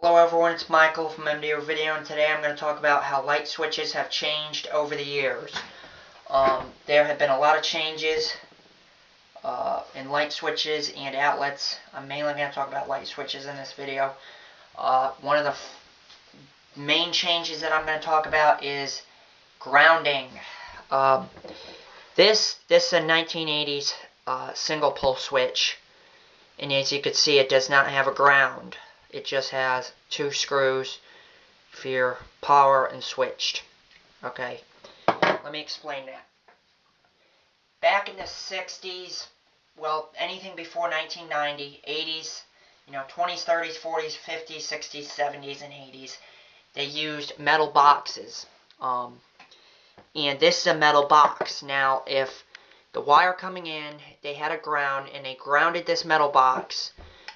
Hello everyone, it's Michael from MDO Video, and today I'm going to talk about how light switches have changed over the years. There have been a lot of changes in light switches and outlets. I'm mainly going to talk about light switches in this video. One of the main changes that I'm going to talk about is grounding. This is a 1980s single pole switch, and as you can see, it does not have a ground. It just has two screws for your power and switched. Okay, let me explain that. Back in the 60s, well, anything before 1990, 80s, 20s, 30s, 40s, 50s, 60s, 70s, and 80s, they used metal boxes. And this is a metal box. Now, if the wire coming in, they had a ground, and they grounded this metal box,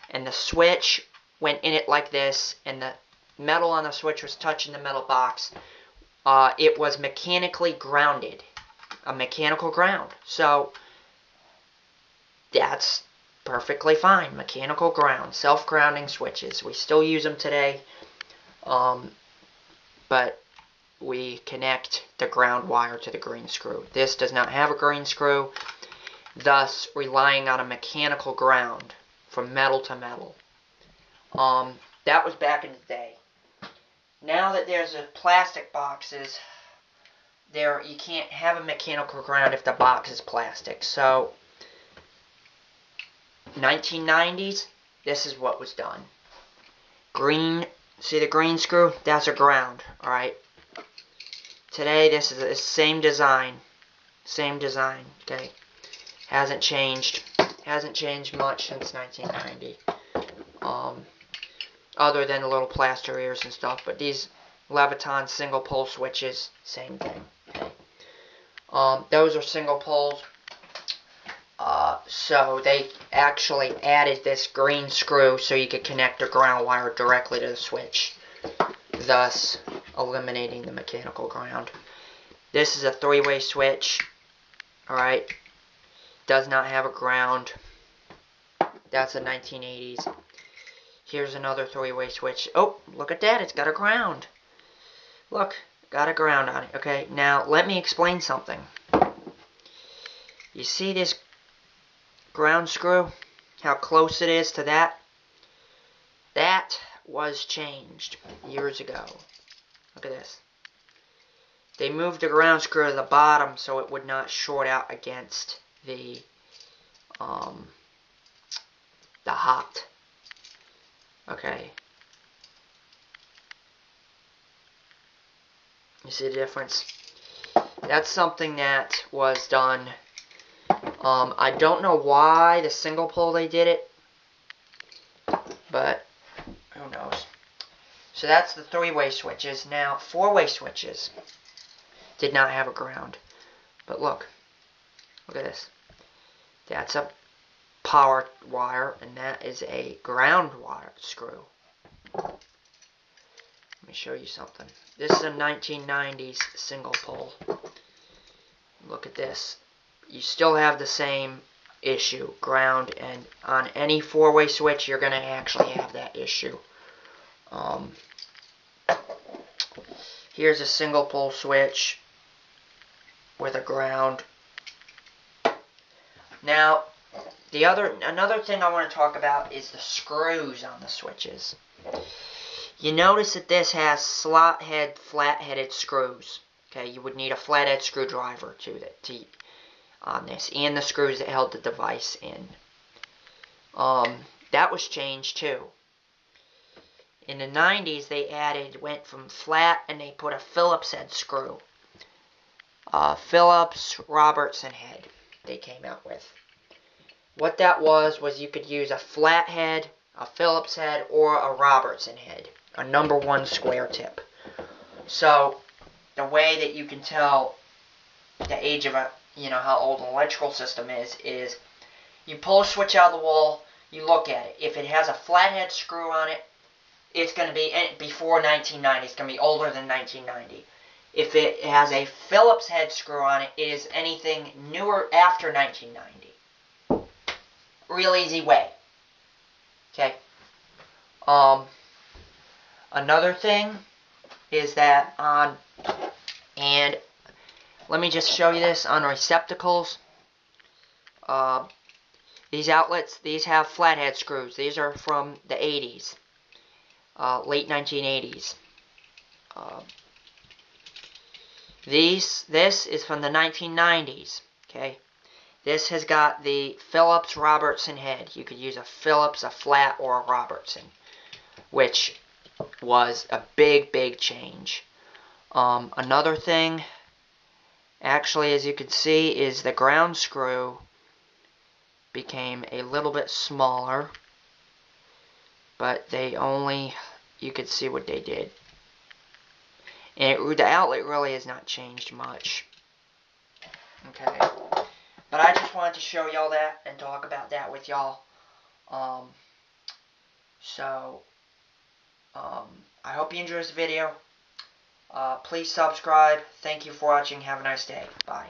and the switch went in it like this, and the metal on the switch was touching the metal box, it was mechanically grounded. A mechanical ground. So, that's perfectly fine. Mechanical ground. Self-grounding switches. We still use them today. But we connect the ground wire to the green screw. This does not have a green screw, thus relying on a mechanical ground from metal to metal. That was back in the day. Now that there's a plastic boxes, you can't have a mechanical ground if the box is plastic. So, 1990s, this is what was done. Green, see the green screw? That's a ground, alright? Today, this is the same design. Same design, okay? Hasn't changed. Hasn't changed much since 1990. Other than the little plaster ears and stuff. But these Leviton single pole switches, same thing. Okay. Those are single poles. So they actually added this green screw so you could connect the ground wire directly to the switch, thus eliminating the mechanical ground. This is a three-way switch. Alright. Does not have a ground. That's the 1980s. Here's another three-way switch. Oh, look at that. It's got a ground. Look, got a ground on it. Okay, now let me explain something. You see this ground screw? How close it is to that? That was changed years ago. Look at this. They moved the ground screw to the bottom so it would not short out against the hot. Okay. You see the difference? That's something that was done. I don't know why the single pole they did it, but who knows. So that's the three-way switches. Now, four-way switches did not have a ground. But look. Look at this. That's a power wire, and that is a ground wire screw. Let me show you something. This is a 1990s single pole. Look at this. You still have the same issue, ground, and on any four-way switch, you're going to actually have that issue. Here's a single pole switch with a ground. Now, another thing I want to talk about is the screws on the switches. You notice that this has slot head, flat-headed screws. Okay, you would need a flathead screwdriver on this, and the screws that held the device in. That was changed too. In the 90s, they went from flat, and they put a Phillips head screw. Phillips Robertson head they came out with. What that was you could use a flat head, a Phillips head, or a Robertson head. A number 1 square tip. So, the way that you can tell the age of how old an electrical system is you pull a switch out of the wall, you look at it. If it has a flathead screw on it, it's going to be before 1990. It's going to be older than 1990. If it has a Phillips head screw on it, it is anything newer after 1990. Real easy way. Okay. Another thing is that and let me just show you this on receptacles. These outlets, these have flathead screws. These are from the 80s, late 1980s. This is from the 1990s. Okay, this has got the Phillips Robertson head. You could use a Phillips, a flat, or a Robertson, which was a big change. Another thing, actually, as you can see, is the ground screw became a little bit smaller, but they only, you could see what they did. And the outlet really has not changed much. Okay, but I just wanted to show y'all that and talk about that with y'all. I hope you enjoyed this video. Please subscribe. Thank you for watching. Have a nice day. Bye.